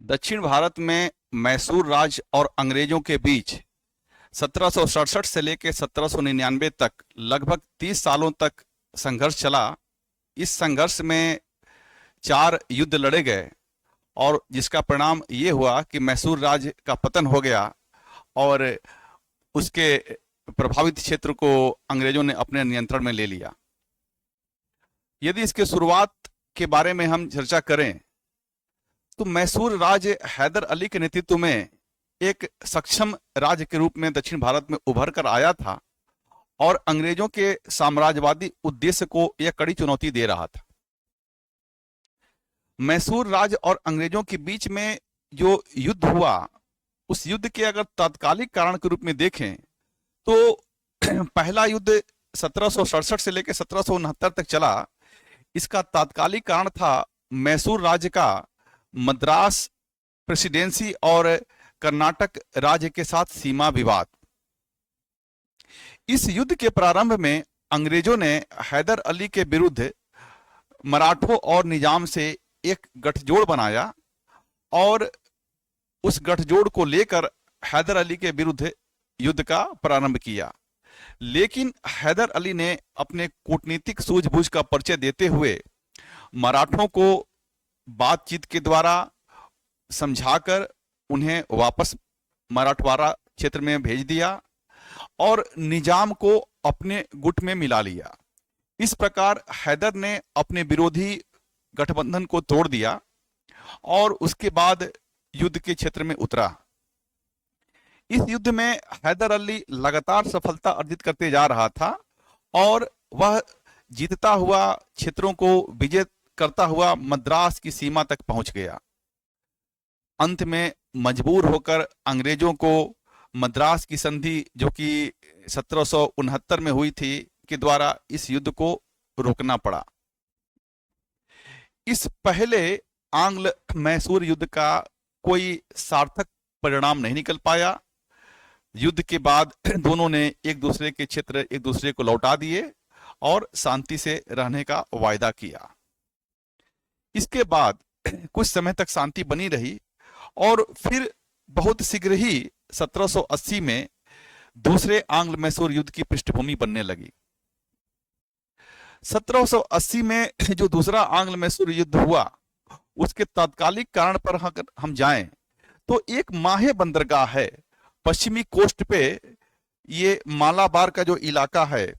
दक्षिण भारत में मैसूर राज्य और अंग्रेजों के बीच 1767 से लेकर 1799 तक लगभग 30 सालों तक संघर्ष चला। इस संघर्ष में 4 युद्ध लड़े गए और जिसका परिणाम ये हुआ कि मैसूर राज्य का पतन हो गया और उसके प्रभावित क्षेत्र को अंग्रेजों ने अपने नियंत्रण में ले लिया। यदि इसके शुरुआत के बारे में हम चर्चा करें तो मैसूर राज्य हैदर अली के नेतृत्व में एक सक्षम राज्य के रूप में दक्षिण भारत में उभर कर आया था और अंग्रेजों के साम्राज्यवादी उद्देश्य को यह कड़ी चुनौती दे रहा था। मैसूर राज्य और अंग्रेजों के बीच में जो युद्ध हुआ, उस युद्ध के अगर तात्कालिक कारण के रूप में देखें तो पहला युद्ध 1767 से लेकर 1769 तक चला। इसका तात्कालिक कारण था मैसूर राज्य का मद्रास प्रेसिडेंसी और कर्नाटक राज्य के साथ सीमा विवाद। इस युद्ध के प्रारंभ में अंग्रेजों ने हैदर अली के विरुद्ध मराठों और निजाम से एक गठजोड़ बनाया और उस गठजोड़ को लेकर हैदर अली के विरुद्ध युद्ध का प्रारंभ किया। लेकिन हैदर अली ने अपने कूटनीतिक सूझबूझ का परिचय देते हुए मराठों को बातचीत के द्वारा समझाकर उन्हें वापस मराठवाड़ा क्षेत्र में भेज दिया और निजाम को अपने गुट में मिला लिया। इस प्रकार हैदर ने अपने विरोधी गठबंधन को तोड़ दिया और उसके बाद युद्ध के क्षेत्र में उतरा। इस युद्ध में हैदर अली लगातार सफलता अर्जित करते जा रहा था और वह जीतता हुआ क्षेत्रों को विजय करता हुआ मद्रास की सीमा तक पहुंच गया। अंत में मजबूर होकर अंग्रेजों को मद्रास की संधि जो कि 1769 में हुई थी के द्वारा इस युद्ध को रोकना पड़ा। इस पहले आंग्ल मैसूर युद्ध का कोई सार्थक परिणाम नहीं निकल पाया। युद्ध के बाद दोनों ने एक दूसरे के क्षेत्र एक दूसरे को लौटा दिए और शांति से रहने का वायदा किया। इसके बाद कुछ समय तक शांति बनी रही और फिर बहुत शीघ्र ही 1780 में दूसरे आंग्ल मैसूर युद्ध की पृष्ठभूमि बनने लगी। 1780 में जो दूसरा आंग्ल मैसूर युद्ध हुआ, उसके तात्कालिक कारण पर हम जाएं तो एक माहे बंदरगाह है पश्चिमी कोस्ट पे। ये मालाबार का जो इलाका है,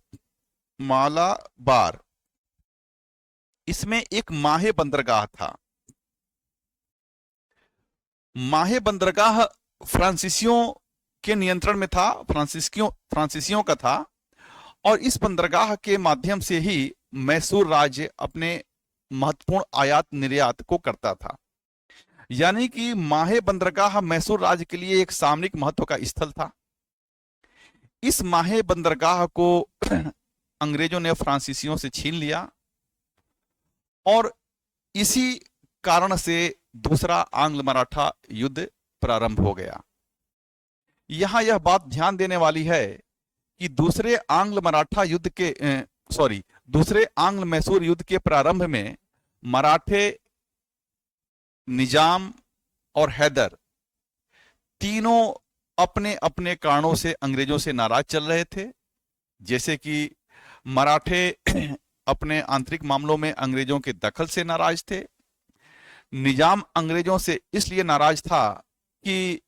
मालाबार, इसमें एक माहे बंदरगाह था। माहे बंदरगाह फ्रांसीसियों के नियंत्रण में था, फ्रांसीसियों का था और इस बंदरगाह के माध्यम से ही मैसूर राज्य अपने महत्वपूर्ण आयात निर्यात को करता था। यानी कि माहे बंदरगाह मैसूर राज्य के लिए एक सामरिक महत्व का स्थल था। इस माहे बंदरगाह को अंग्रेजों ने फ्रांसीसियों से छीन लिया और इसी कारण से दूसरा आंग्ल मराठा युद्ध प्रारंभ हो गया। यहां यह बात ध्यान देने वाली है कि दूसरे आंग्ल मैसूर युद्ध के प्रारंभ में मराठे, निजाम और हैदर तीनों अपने अपने कारणों से अंग्रेजों से नाराज चल रहे थे। जैसे कि मराठे अपने आंतरिक मामलों में अंग्रेजों के दखल से नाराज थे। निजाम अंग्रेजों से इसलिए नाराज था कि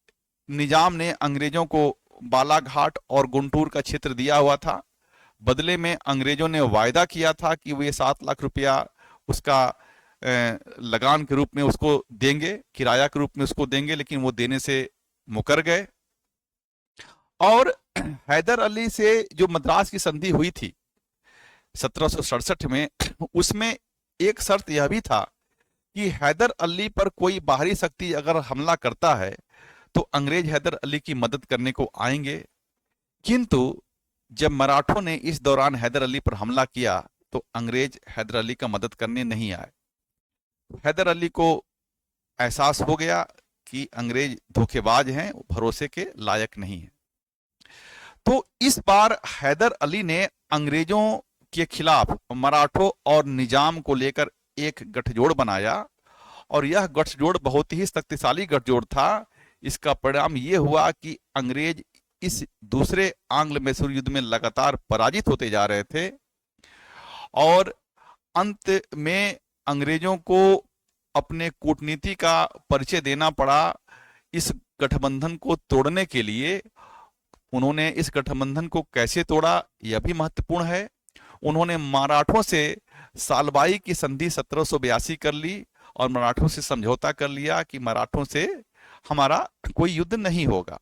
निजाम ने अंग्रेजों को बालाघाट और गुंटूर का क्षेत्र दिया हुआ था। बदले में अंग्रेजों ने वायदा किया था कि वे 7 लाख रुपया उसका लगान के रूप में उसको देंगे, किराया के रूप में उसको देंगे, लेकिन वो देने से मुकर गए। और हैदर अली से जो मद्रास की संधि हुई थी 1767 में, उसमें एक शर्त यह भी था कि हैदर अली पर कोई बाहरी शक्ति अगर हमला करता है तो अंग्रेज हैदर अली की मदद करने को आएंगे। किंतु जब मराठों ने इस दौरान हैदर अली पर हमला किया तो अंग्रेज हैदर अली का मदद करने नहीं आए। हैदर अली को एहसास हो गया कि अंग्रेज धोखेबाज हैं, भरोसे के लायक नहीं है। तो इस बार हैदर अली ने अंग्रेजों के खिलाफ मराठों और निजाम को लेकर एक गठजोड़ बनाया और यह गठजोड़ बहुत ही शक्तिशाली गठजोड़ था। इसका परिणाम यह हुआ कि अंग्रेज इस दूसरे आंग्ल मैसूर युद्ध में लगातार पराजित होते जा रहे थे और अंत में अंग्रेजों को अपने कूटनीति का परिचय देना पड़ा। इस गठबंधन को तोड़ने के लिए उन्होंने इस गठबंधन को कैसे तोड़ा यह भी महत्वपूर्ण है। उन्होंने मराठों से सालबाई की संधि 1782 कर ली और मराठों से समझौता कर लिया कि मराठों से हमारा कोई युद्ध नहीं होगा।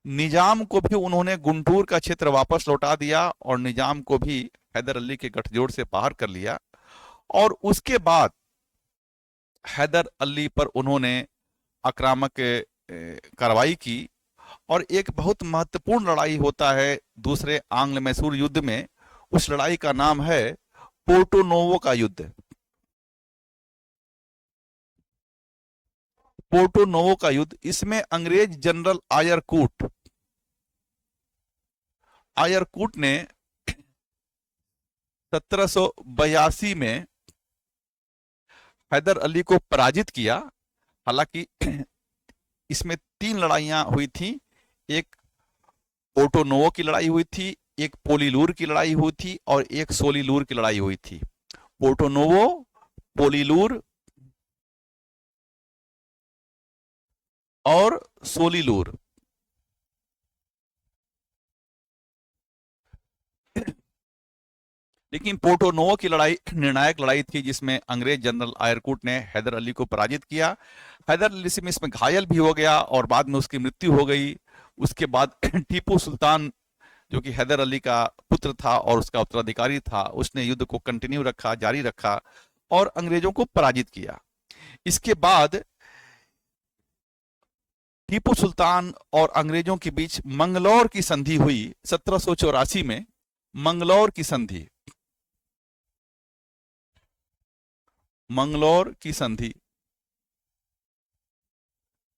निजाम को भी उन्होंने गुंटूर का क्षेत्र वापस लौटा दिया और निजाम को भी हैदर अली के गठजोड़ से बाहर कर लिया। और उसके बाद हैदर अली पर उन्होंने आक्रामक कार्रवाई की और एक बहुत महत्वपूर्ण लड़ाई होता है दूसरे आंग्ल मैसूर युद्ध में। उस लड़ाई का नाम है पोर्टो नोवो का युद्ध। पोर्टो नोवो का युद्ध, इसमें अंग्रेज जनरल आयरकूट ने 1782 में हैदर अली को पराजित किया। हालांकि इसमें 3 लड़ाइयां हुई थी। एक पोर्टो नोवो की लड़ाई हुई थी, एक पोलीलूर की लड़ाई हुई थी और एक सोलीलूर की लड़ाई हुई थी। पोर्टो नोवो, पोलीलूर और सोलीलूर। लेकिन पोर्टो नोवो की लड़ाई निर्णायक लड़ाई थी जिसमें अंग्रेज जनरल आयरकूट ने हैदर अली को पराजित किया। हैदर अली इसमें घायल भी हो गया और बाद में उसकी मृत्यु हो गई। उसके बाद टीपू सुल्तान, जो कि हैदर अली का पुत्र था और उसका उत्तराधिकारी था, उसने युद्ध को कंटिन्यू रखा, जारी रखा और अंग्रेजों को पराजित किया। इसके बाद टीपू सुल्तान और अंग्रेजों के बीच मंगलौर की संधि हुई 1784 में। मंगलौर की संधि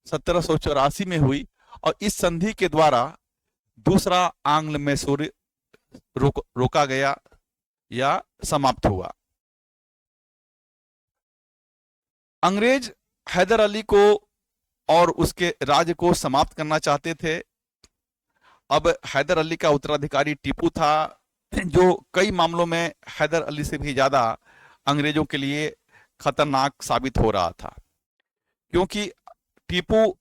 1784 में हुई और इस संधि के द्वारा दूसरा आंग्ल मैसूर रोका गया या समाप्त हुआ। अंग्रेज हैदर अली को और उसके राज्य को समाप्त करना चाहते थे। अब हैदर अली का उत्तराधिकारी टीपू था, जो कई मामलों में हैदर अली से भी ज्यादा अंग्रेजों के लिए खतरनाक साबित हो रहा था, क्योंकि टीपू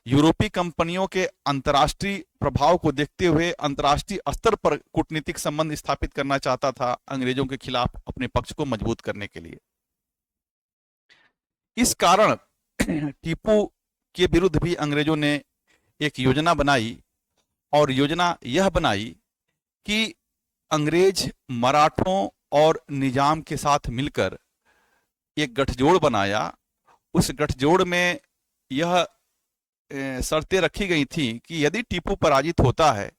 यूरोपीय कंपनियों के अंतर्राष्ट्रीय प्रभाव को देखते हुए अंतर्राष्ट्रीय स्तर पर कूटनीतिक संबंध स्थापित करना चाहता था अंग्रेजों के खिलाफ अपने पक्ष को मजबूत करने के लिए। इस कारण टीपू के विरुद्ध भी अंग्रेजों ने एक योजना बनाई और योजना यह बनाई कि अंग्रेज मराठों और निजाम के साथ मिलकर एक गठजोड़ बनाया। उस गठजोड़ में यह शर्तें रखी गई थी कि यदि टीपू पराजित होता है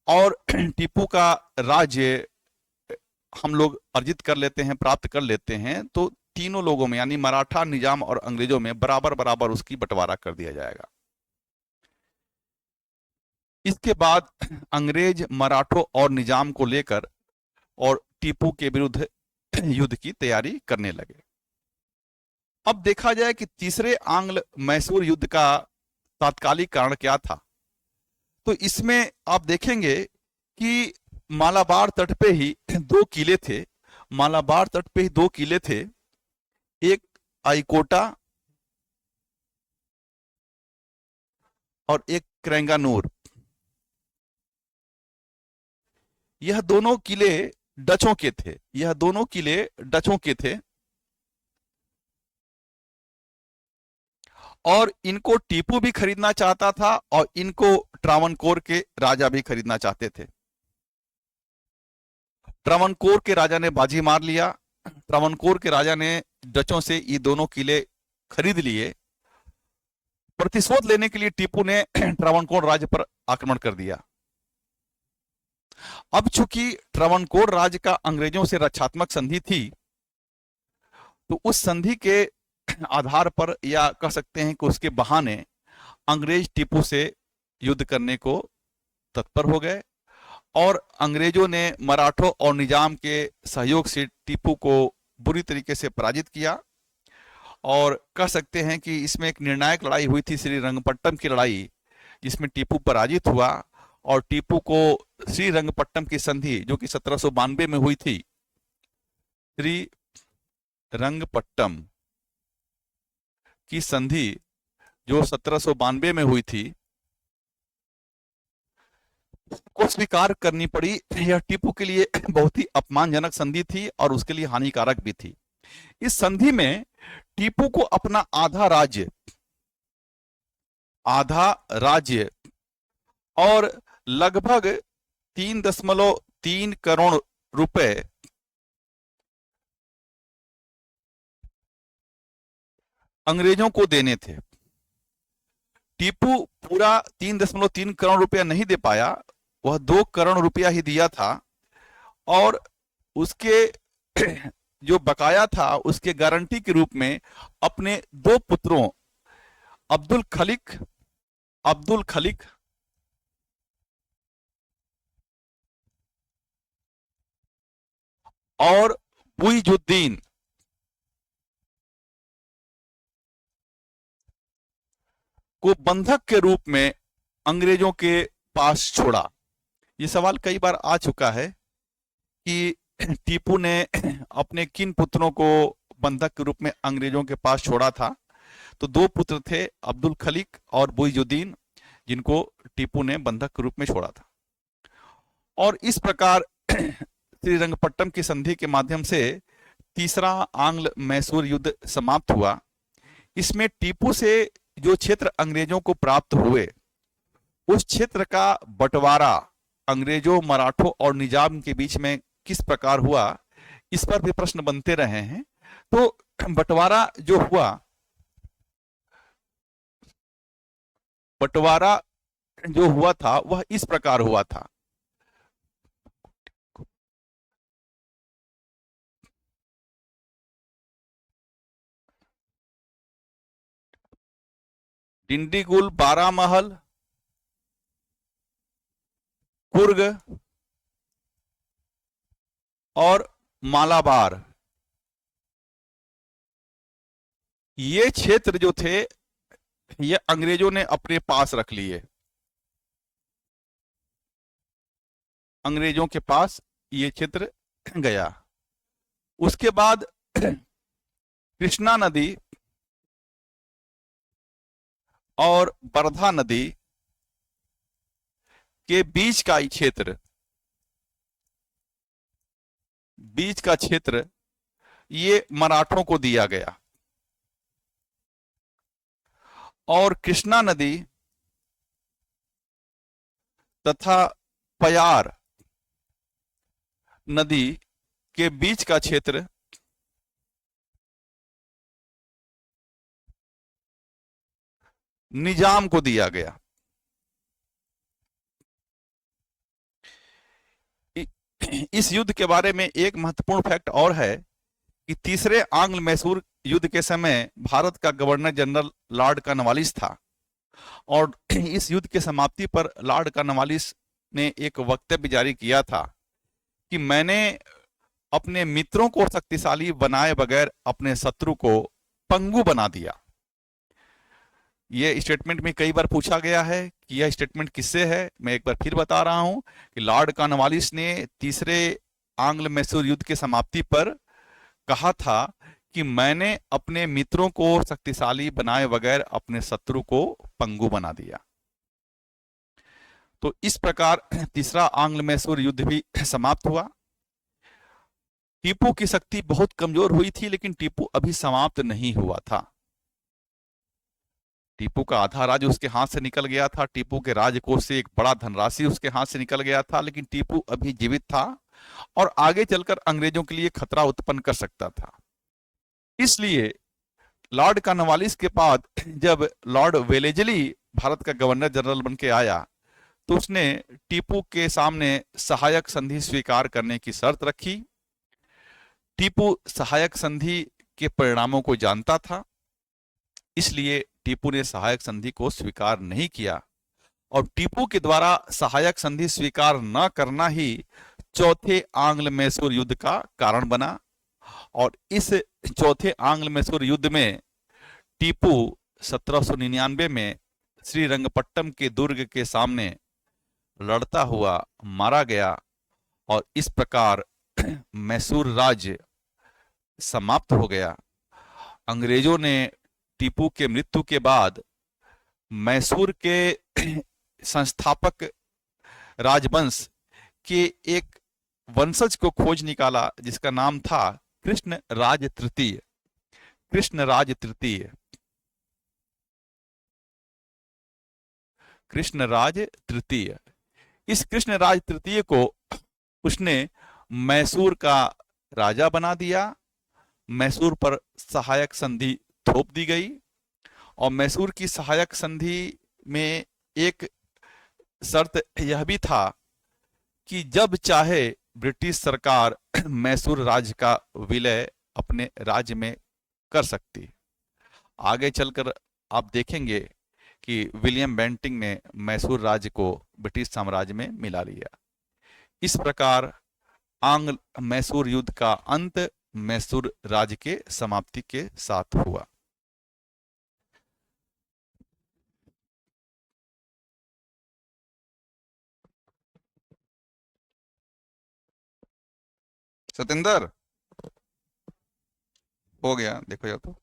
और टीपू का राज्य हम लोग अर्जित कर लेते हैं, प्राप्त कर लेते हैं, तो तीनों लोगों में यानी मराठा, निजाम और अंग्रेजों में बराबर बराबर उसकी बंटवारा कर दिया जाएगा। इसके बाद अंग्रेज मराठों और निजाम को लेकर और टीपू के विरुद्ध युद्ध की तैयारी करने लगे। अब देखा जाए कि तीसरे आंग्ल मैसूर युद्ध का तात्कालिक कारण क्या था, तो इसमें आप देखेंगे कि मालाबार तट पे ही 2 किले थे। मालाबार तट पे ही 2 किले थे, एक आईकोटा और एक क्रेंगानूर। यह दोनों किले डचों के थे। यह दोनों किले डचों के थे और इनको टीपू भी खरीदना चाहता था और इनको ट्रावनकोर के राजा भी खरीदना चाहते थे। ट्रावनकोर के राजा ने बाजी मार लिया। ट्रावनकोर के राजा ने डचों से ये दोनों किले खरीद लिए। प्रतिशोध लेने के लिए टीपू ने ट्रावनकोर राज्य पर आक्रमण कर दिया। अब चूंकि ट्रावनकोर राज्य का अंग्रेजों से रक्षात्मक संधि थी, तो उस संधि के आधार पर या कह सकते हैं कि उसके बहाने अंग्रेज टीपू से युद्ध करने को तत्पर हो गए और अंग्रेजों ने मराठों और निजाम के सहयोग से टीपू को बुरी तरीके से पराजित किया और कह सकते हैं कि इसमें एक निर्णायक लड़ाई हुई थी, श्रीरंगपट्टम की लड़ाई, जिसमें टीपू पराजित हुआ और टीपू को श्रीरंगपट्टम की संधि जो कि 1792 में हुई थी, श्रीरंगपट्टम की संधि जो 1792 में हुई थी, को स्वीकार करनी पड़ी। यह टीपू के लिए बहुत ही अपमानजनक संधि थी और उसके लिए हानिकारक भी थी। इस संधि में टीपू को अपना आधा राज्य और लगभग 3.3 करोड़ रुपए अंग्रेजों को देने थे। टीपू पूरा 3.3 करोड़ रुपया नहीं दे पाया, वह 2 करोड़ रुपया ही दिया था और उसके जो बकाया था उसके गारंटी के रूप में अपने 2 पुत्रों अब्दुल खलिक और मुइजुद्दीन को बंधक के रूप में अंग्रेजों के पास छोड़ा। ये सवाल कई बार आ चुका है कि टीपू ने अपने किन पुत्रों को बंधक के रूप में अंग्रेजों के पास छोड़ा था। तो 2 पुत्र थे, अब्दुल खलिक और मुइजुद्दीन, जिनको टीपू ने बंधक के रूप में छोड़ा था। और इस प्रकार श्रीरंगपट्टम की संधि के माध्यम से तीसरा आंग्ल मैसूर युद्ध समाप्त हुआ। इसमें टीपू से जो क्षेत्र अंग्रेजों को प्राप्त हुए, उस क्षेत्र का बंटवारा अंग्रेजों, मराठों और निजाम के बीच में किस प्रकार हुआ, इस पर भी प्रश्न बनते रहे हैं। तो बंटवारा जो हुआ था वह इस प्रकार हुआ था। डिंडीगुल, बारामहल, कुर्ग और मालाबार, ये क्षेत्र जो थे ये अंग्रेजों ने अपने पास रख लिए। अंग्रेजों के पास ये क्षेत्र गया। उसके बाद कृष्णा नदी और वर्धा नदी के बीच का क्षेत्र ये मराठों को दिया गया और कृष्णा नदी तथा पयार नदी के बीच का क्षेत्र निजाम को दिया गया। इस युद्ध के बारे में एक महत्वपूर्ण फैक्ट और है कि तीसरे आंग्ल मैसूर युद्ध के समय भारत का गवर्नर जनरल लॉर्ड कॉर्नवालिस था और इस युद्ध के समाप्ति पर लॉर्ड कॉर्नवालिस ने एक वक्तव्य जारी किया था कि मैंने अपने मित्रों को शक्तिशाली बनाए बगैर अपने शत्रु को पंगु बना दिया। यह स्टेटमेंट में कई बार पूछा गया है कि यह स्टेटमेंट किससे है। मैं एक बार फिर बता रहा हूं कि लॉर्ड कॉर्नवालिस ने तीसरे आंग्ल मैसूर युद्ध के समाप्ति पर कहा था कि मैंने अपने मित्रों को शक्तिशाली बनाए बगैर अपने शत्रु को पंगु बना दिया। तो इस प्रकार तीसरा आंग्ल मैसूर युद्ध भी समाप्त हुआ। टीपू की शक्ति बहुत कमजोर हुई थी, लेकिन टीपू अभी समाप्त नहीं हुआ था। टीपू का आधा राज्य उसके हाथ से निकल गया था, टीपू के राजकोष से एक बड़ा धनराशि उसके हाथ से निकल गया था, लेकिन टीपू अभी जीवित था और आगे चलकर अंग्रेजों के लिए खतरा उत्पन्न कर सकता था। इसलिए लॉर्ड कॉर्नवालिस के बाद जब लॉर्ड वेलेजली भारत का गवर्नर जनरल बन के आया तो उसने टीपू के सामने सहायक संधि स्वीकार करने की शर्त रखी। टीपू सहायक संधि के परिणामों को जानता था, इसलिए टीपू ने सहायक संधि को स्वीकार नहीं किया और टीपू के द्वारा सहायक संधि स्वीकार न करना ही चौथे आंग्ल मैसूर युद्ध का कारण बना। और इस चौथे आंग्ल मैसूर युद्ध में टीपू 1799 में श्रीरंगपट्टम के दुर्ग के सामने लड़ता हुआ मारा गया और इस प्रकार मैसूर राज्य समाप्त हो गया। अंग्रेजों ने टीपू के मृत्यु के बाद मैसूर के संस्थापक राजवंश के एक वंशज को खोज निकाला जिसका नाम था कृष्णराज तृतीय। कृष्णराज तृतीय कृष्णराज तृतीय इस कृष्णराज तृतीय को उसने मैसूर का राजा बना दिया। मैसूर पर सहायक संधि थोप दी गई और मैसूर की सहायक संधि में एक शर्त यह भी था कि जब चाहे ब्रिटिश सरकार मैसूर राज्य का विलय अपने राज्य में कर सकती। आगे चलकर आप देखेंगे कि विलियम बेंटिंग ने मैसूर राज्य को ब्रिटिश साम्राज्य में मिला लिया। इस प्रकार आंग्ल मैसूर युद्ध का अंत मैसूर राज्य के समाप्ति के साथ हुआ। सतेंद्र, हो गया, देखो या तो।